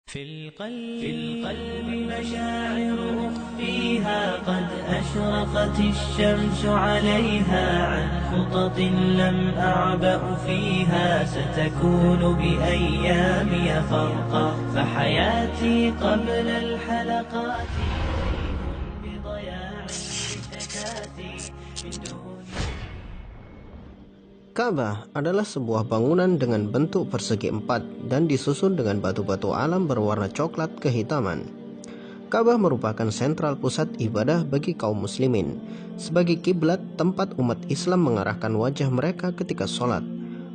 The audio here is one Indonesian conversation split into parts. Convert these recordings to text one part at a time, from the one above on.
في القلب مشاعر أخفيها قد أشرقت الشمس عليها عن خطط لم أعبأ فيها ستكون بأيامي فرقا فحياتي قبل الحلقات بضياع شتاتي من دون. Ka'bah adalah sebuah bangunan dengan bentuk persegi empat dan disusun dengan batu-batu alam berwarna coklat kehitaman. Ka'bah merupakan sentral pusat ibadah bagi kaum muslimin, sebagai kiblat tempat umat Islam mengarahkan wajah mereka ketika sholat.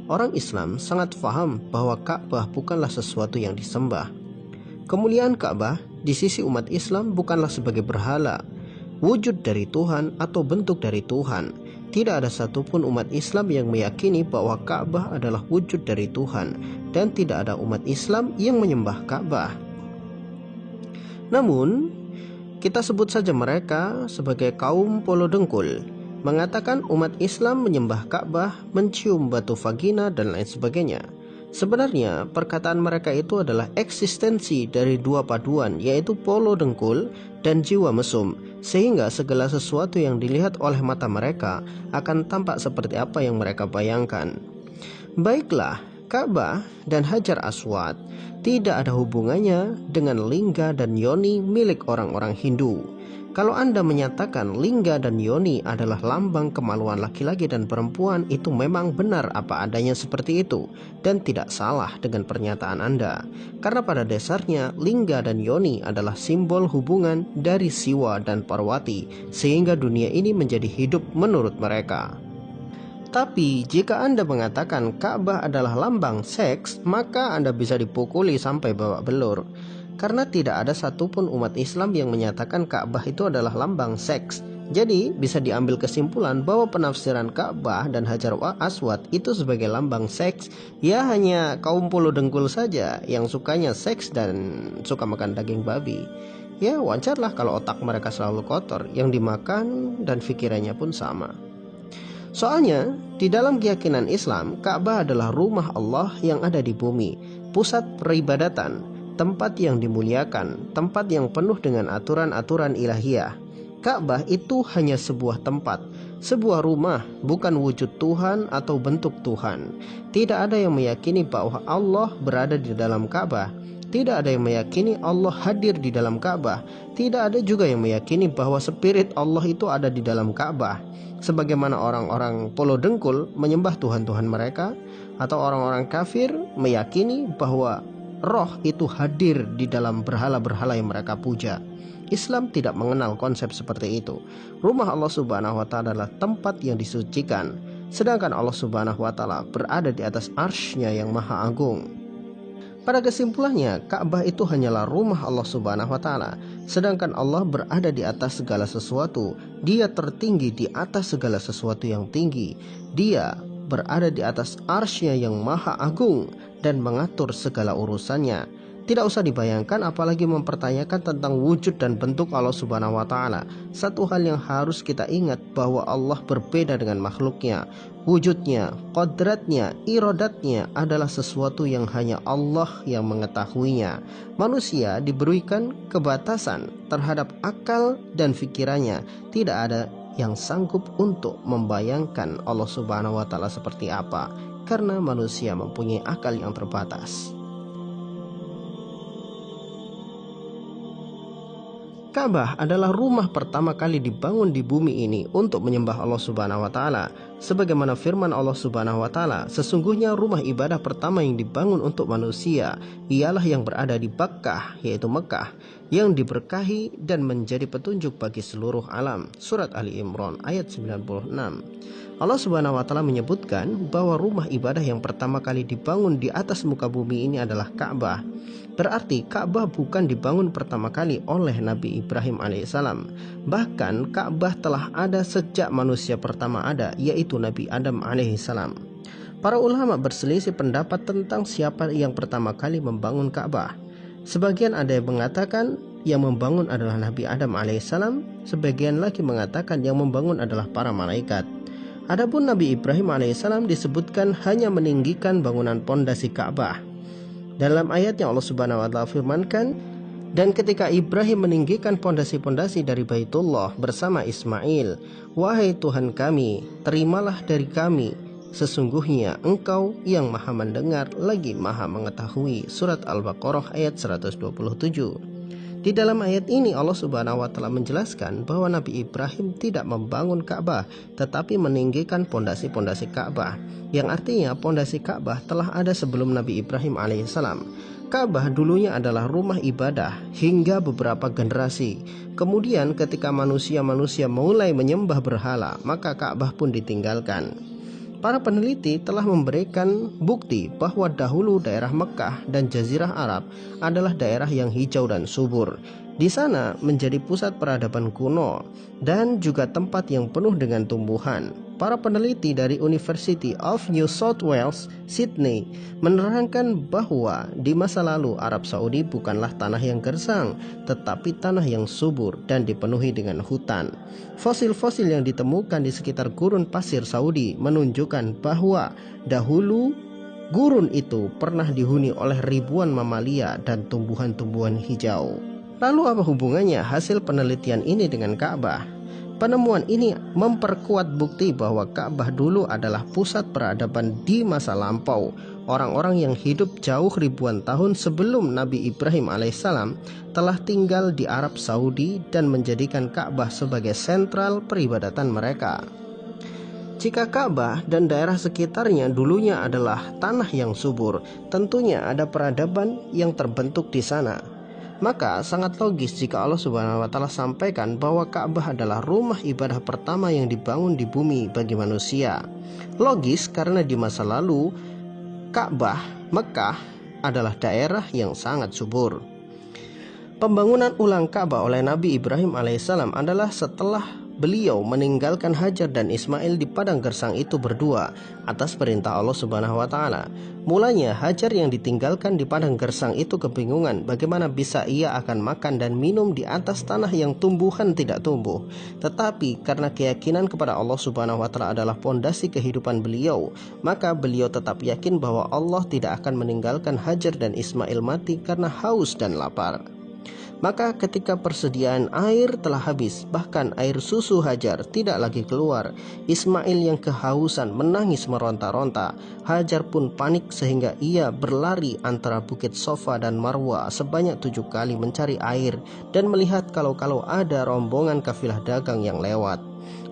Orang Islam sangat paham bahwa Ka'bah bukanlah sesuatu yang disembah. Kemuliaan Ka'bah di sisi umat Islam bukanlah sebagai berhala, wujud dari Tuhan atau bentuk dari Tuhan. Tidak ada satupun umat Islam yang meyakini bahwa Ka'bah adalah wujud dari Tuhan, dan tidak ada umat Islam yang menyembah Ka'bah. Namun, kita sebut saja mereka sebagai kaum polo dengkul, mengatakan umat Islam menyembah Ka'bah, mencium batu vagina, dan lain sebagainya. Sebenarnya, perkataan mereka itu adalah eksistensi dari dua paduan, yaitu polo dengkul dan jiwa mesum, sehingga segala sesuatu yang dilihat oleh mata mereka akan tampak seperti apa yang mereka bayangkan. Baiklah, Ka'bah dan Hajar Aswad tidak ada hubungannya dengan lingga dan yoni milik orang-orang Hindu. Kalau Anda menyatakan lingga dan yoni adalah lambang kemaluan laki-laki dan perempuan, itu memang benar apa adanya seperti itu, dan tidak salah dengan pernyataan Anda. Karena pada dasarnya lingga dan yoni adalah simbol hubungan dari Siwa dan Parwati, sehingga dunia ini menjadi hidup menurut mereka. Tapi jika Anda mengatakan Ka'bah adalah lambang seks, maka Anda bisa dipukuli sampai babak belur. Karena tidak ada satupun umat Islam yang menyatakan Ka'bah itu adalah lambang seks. Jadi bisa diambil kesimpulan bahwa penafsiran Ka'bah dan Hajar Aswad itu sebagai lambang seks ya hanya kaum polo dengkul saja yang sukanya seks dan suka makan daging babi. Ya wajarlah kalau otak mereka selalu kotor, yang dimakan dan pikirannya pun sama. Soalnya di dalam keyakinan Islam, Ka'bah adalah rumah Allah yang ada di bumi, pusat peribadatan, tempat yang dimuliakan, tempat yang penuh dengan aturan-aturan ilahiyah. Ka'bah itu hanya sebuah tempat, sebuah rumah, bukan wujud Tuhan atau bentuk Tuhan. Tidak ada yang meyakini bahwa Allah berada di dalam Ka'bah. Tidak ada yang meyakini Allah hadir di dalam Ka'bah. Tidak ada juga yang meyakini bahwa spirit Allah itu ada di dalam Ka'bah. Sebagaimana orang-orang polo dengkul menyembah Tuhan-Tuhan mereka, atau orang-orang kafir meyakini bahwa roh itu hadir di dalam berhala-berhala yang mereka puja. Islam tidak mengenal konsep seperti itu. Rumah Allah Subhanahu wa Ta'ala adalah tempat yang disucikan, sedangkan Allah Subhanahu wa Ta'ala berada di atas arsy-Nya yang maha agung. Pada kesimpulannya, Ka'bah itu hanyalah rumah Allah Subhanahu wa Ta'ala, sedangkan Allah berada di atas segala sesuatu. Dia tertinggi di atas segala sesuatu yang tinggi. Dia berada di atas arsy-Nya yang maha agung dan mengatur segala urusannya. Tidak usah dibayangkan apalagi mempertanyakan tentang wujud dan bentuk Allah Subhanahu wa Ta'ala. Satu hal yang harus kita ingat bahwa Allah berbeda dengan makhluknya. Wujudnya, kodratnya, irodatnya adalah sesuatu yang hanya Allah yang mengetahuinya. Manusia diberikan kebatasan terhadap akal dan pikirannya. Tidak ada yang sanggup untuk membayangkan Allah Subhanahu wa Ta'ala seperti apa, karena manusia mempunyai akal yang terbatas. Ka'bah adalah rumah pertama kali dibangun di bumi ini untuk menyembah Allah Subhanahu wa Ta'ala. Sebagaimana firman Allah Subhanahu wa Ta'ala, sesungguhnya rumah ibadah pertama yang dibangun untuk manusia ialah yang berada di Bakkah, yaitu Mekah, yang diberkahi dan menjadi petunjuk bagi seluruh alam. Surat Ali Imran ayat 96. Allah Subhanahu wa Ta'ala menyebutkan bahwa rumah ibadah yang pertama kali dibangun di atas muka bumi ini adalah Ka'bah. Berarti Ka'bah bukan dibangun pertama kali oleh Nabi Ibrahim alaihissalam. Bahkan Ka'bah telah ada sejak manusia pertama ada, yaitu Nabi Adam alaihissalam. Para ulama berselisih pendapat tentang siapa yang pertama kali membangun Ka'bah. Sebagian ada yang mengatakan yang membangun adalah Nabi Adam alaihissalam. Sebagian lagi mengatakan yang membangun adalah para malaikat. Adapun Nabi Ibrahim alaihissalam disebutkan hanya meninggikan bangunan pondasi Ka'bah. Dalam ayatnya Allah Subhanahu wa taala firmankan, dan ketika Ibrahim meninggikan pondasi-pondasi dari Baitullah bersama Ismail, wahai Tuhan kami, terimalah dari kami, sesungguhnya Engkau yang maha mendengar lagi maha mengetahui. Surat Al-Baqarah ayat 127. Di dalam ayat ini Allah Subhanahu wa taala menjelaskan bahwa Nabi Ibrahim tidak membangun Ka'bah, tetapi meninggikan pondasi-pondasi Ka'bah, yang artinya pondasi Ka'bah telah ada sebelum Nabi Ibrahim alaihissalam. Ka'bah dulunya adalah rumah ibadah hingga beberapa generasi. Kemudian ketika manusia-manusia mulai menyembah berhala, maka Ka'bah pun ditinggalkan. Para peneliti telah memberikan bukti bahwa dahulu daerah Mekah dan Jazirah Arab adalah daerah yang hijau dan subur. Di sana menjadi pusat peradaban kuno dan juga tempat yang penuh dengan tumbuhan. Para peneliti dari University of New South Wales, Sydney, menerangkan bahwa di masa lalu Arab Saudi bukanlah tanah yang gersang, tetapi tanah yang subur dan dipenuhi dengan hutan. Fosil-fosil yang ditemukan di sekitar gurun pasir Saudi menunjukkan bahwa dahulu gurun itu pernah dihuni oleh ribuan mamalia dan tumbuhan-tumbuhan hijau. Lalu apa hubungannya hasil penelitian ini dengan Ka'bah? Penemuan ini memperkuat bukti bahwa Ka'bah dulu adalah pusat peradaban di masa lampau. Orang-orang yang hidup jauh ribuan tahun sebelum Nabi Ibrahim alaihissalam telah tinggal di Arab Saudi dan menjadikan Ka'bah sebagai sentral peribadatan mereka. Jika Ka'bah dan daerah sekitarnya dulunya adalah tanah yang subur, tentunya ada peradaban yang terbentuk di sana. Maka sangat logis jika Allah Subhanahu wa taala sampaikan bahwa Ka'bah adalah rumah ibadah pertama yang dibangun di bumi bagi manusia. Logis karena di masa lalu Ka'bah, Mekah adalah daerah yang sangat subur. Pembangunan ulang Ka'bah oleh Nabi Ibrahim alaihissalam adalah setelah beliau meninggalkan Hajar dan Ismail di padang gersang itu berdua atas perintah Allah Subhanahu wa taala. Mulanya Hajar yang ditinggalkan di padang gersang itu kebingungan bagaimana bisa ia akan makan dan minum di atas tanah yang tumbuhan tidak tumbuh. Tetapi karena keyakinan kepada Allah Subhanahu wa taala adalah pondasi kehidupan beliau, maka beliau tetap yakin bahwa Allah tidak akan meninggalkan Hajar dan Ismail mati karena haus dan lapar. Maka ketika persediaan air telah habis, bahkan air susu Hajar tidak lagi keluar, Ismail yang kehausan menangis meronta-ronta. Hajar pun panik sehingga ia berlari antara bukit Sofa dan Marwa sebanyak 7 kali mencari air dan melihat kalau ada rombongan kafilah dagang yang lewat.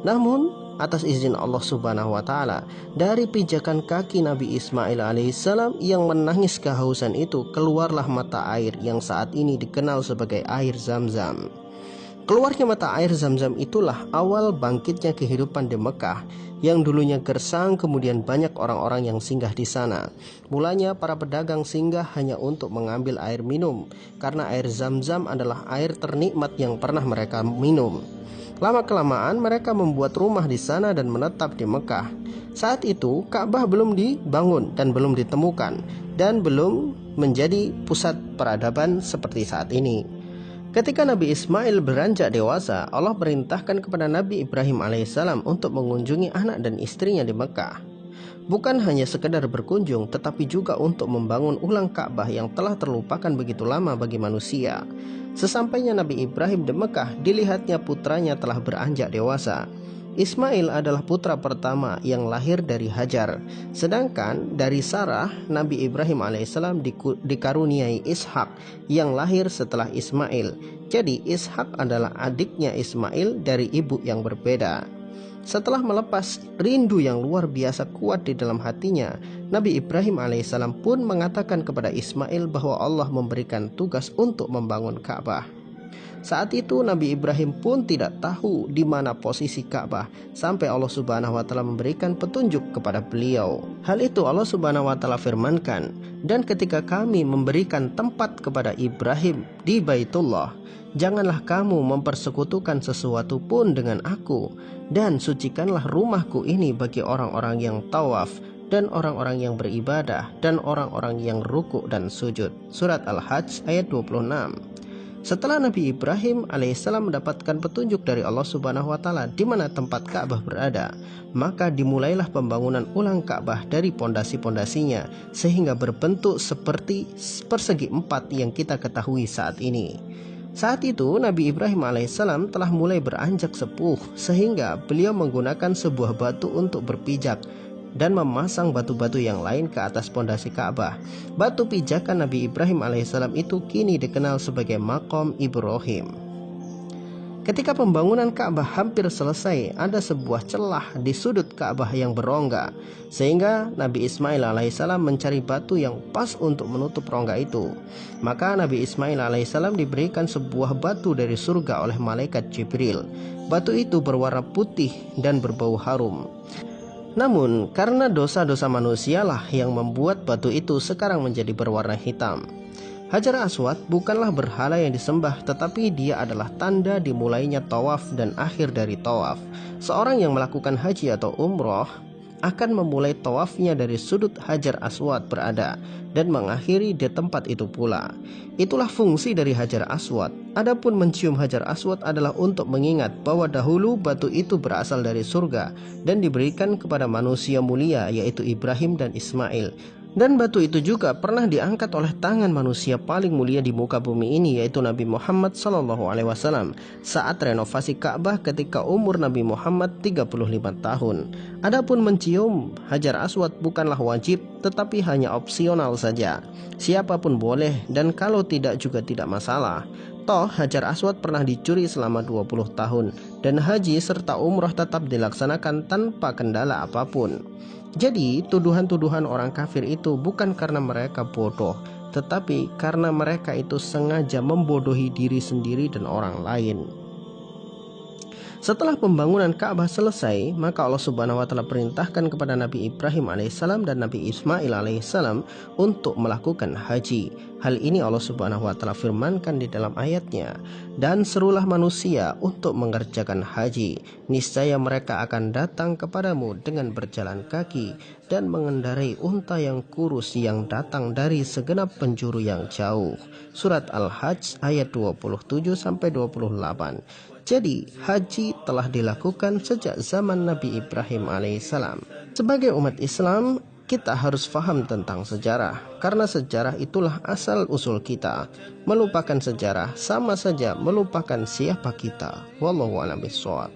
Namun atas izin Allah Subhanahu wa taala, dari pijakan kaki Nabi Ismail alaihissalam yang menangis kehausan itu, keluarlah mata air yang saat ini dikenal sebagai air Zam-Zam. Keluarnya mata air Zam-Zam itulah awal bangkitnya kehidupan di Mekah yang dulunya gersang, kemudian banyak orang-orang yang singgah di sana. Mulanya para pedagang singgah hanya untuk mengambil air minum, karena air Zam-Zam adalah air ternikmat yang pernah mereka minum. Lama-kelamaan mereka membuat rumah di sana dan menetap di Mekah. Saat itu Ka'bah belum dibangun dan belum ditemukan dan belum menjadi pusat peradaban seperti saat ini. Ketika Nabi Ismail beranjak dewasa, Allah perintahkan kepada Nabi Ibrahim alaihissalam untuk mengunjungi anak dan istrinya di Mekah. Bukan hanya sekedar berkunjung, tetapi juga untuk membangun ulang Ka'bah yang telah terlupakan begitu lama bagi manusia. Sesampainya Nabi Ibrahim di Mekah, dilihatnya putranya telah beranjak dewasa. Ismail adalah putra pertama yang lahir dari Hajar. Sedangkan dari Sarah, Nabi Ibrahim alaihissalam dikaruniai Ishak yang lahir setelah Ismail. Jadi Ishak adalah adiknya Ismail dari ibu yang berbeda. Setelah melepas rindu yang luar biasa kuat di dalam hatinya, Nabi Ibrahim alaihissalam pun mengatakan kepada Ismail bahwa Allah memberikan tugas untuk membangun Ka'bah. Saat itu Nabi Ibrahim pun tidak tahu di mana posisi Ka'bah sampai Allah Subhanahu wa taala memberikan petunjuk kepada beliau. Hal itu Allah Subhanahu wa taala firmankan, "Dan ketika kami memberikan tempat kepada Ibrahim di Baitullah, janganlah kamu mempersekutukan sesuatu pun dengan aku, dan sucikanlah rumahku ini bagi orang-orang yang tawaf dan orang-orang yang beribadah dan orang-orang yang rukuk dan sujud." Surat Al-Hajj ayat 26. Setelah Nabi Ibrahim alaihissalam mendapatkan petunjuk dari Allah Subhanahu wa taala di mana tempat Ka'bah berada, maka dimulailah pembangunan ulang Ka'bah dari pondasi-pondasinya sehingga berbentuk seperti persegi empat yang kita ketahui saat ini. Saat itu Nabi Ibrahim alaihissalam telah mulai beranjak sepuh sehingga beliau menggunakan sebuah batu untuk berpijak dan memasang batu-batu yang lain ke atas pondasi Ka'bah. Batu pijakan Nabi Ibrahim alaihissalam itu kini dikenal sebagai Maqam Ibrahim. Ketika pembangunan Ka'bah hampir selesai, ada sebuah celah di sudut Ka'bah yang berongga, sehingga Nabi Ismail alaihissalam mencari batu yang pas untuk menutup rongga itu. Maka Nabi Ismail alaihissalam diberikan sebuah batu dari surga oleh malaikat Jibril. Batu itu berwarna putih dan berbau harum. Namun karena dosa-dosa manusialah yang membuat batu itu sekarang menjadi berwarna hitam. Hajar Aswad bukanlah berhala yang disembah, tetapi dia adalah tanda dimulainya tawaf dan akhir dari tawaf. Seorang yang melakukan haji atau umroh akan memulai tawafnya dari sudut Hajar Aswad berada dan mengakhiri di tempat itu pula. Itulah fungsi dari Hajar Aswad. Adapun mencium Hajar Aswad adalah untuk mengingat bahwa dahulu batu itu berasal dari surga dan diberikan kepada manusia mulia yaitu Ibrahim dan Ismail. Dan batu itu juga pernah diangkat oleh tangan manusia paling mulia di muka bumi ini yaitu Nabi Muhammad SAW saat renovasi Ka'bah ketika umur Nabi Muhammad 35 tahun. Adapun mencium Hajar Aswad bukanlah wajib tetapi hanya opsional saja. Siapapun boleh dan kalau tidak juga tidak masalah. Toh Hajar Aswad pernah dicuri selama 20 tahun dan haji serta umroh tetap dilaksanakan tanpa kendala apapun. Jadi tuduhan-tuduhan orang kafir itu bukan karena mereka bodoh, tetapi karena mereka itu sengaja membodohi diri sendiri dan orang lain. Setelah pembangunan Ka'bah selesai, maka Allah Subhanahu wa taala perintahkan kepada Nabi Ibrahim alaihissalam dan Nabi Ismail alaihissalam untuk melakukan haji. Hal ini Allah Subhanahu wa taala firmankan di dalam ayatnya, "Dan serulah manusia untuk mengerjakan haji, niscaya mereka akan datang kepadamu dengan berjalan kaki dan mengendarai unta yang kurus yang datang dari segenap penjuru yang jauh." Surat Al-Hajj ayat 27 sampai 28. Jadi haji telah dilakukan sejak zaman Nabi Ibrahim alaihissalam. Sebagai umat Islam, kita harus faham tentang sejarah, karena sejarah itulah asal usul kita. Melupakan sejarah sama saja melupakan siapa kita. Wallahu a'lam bishawab.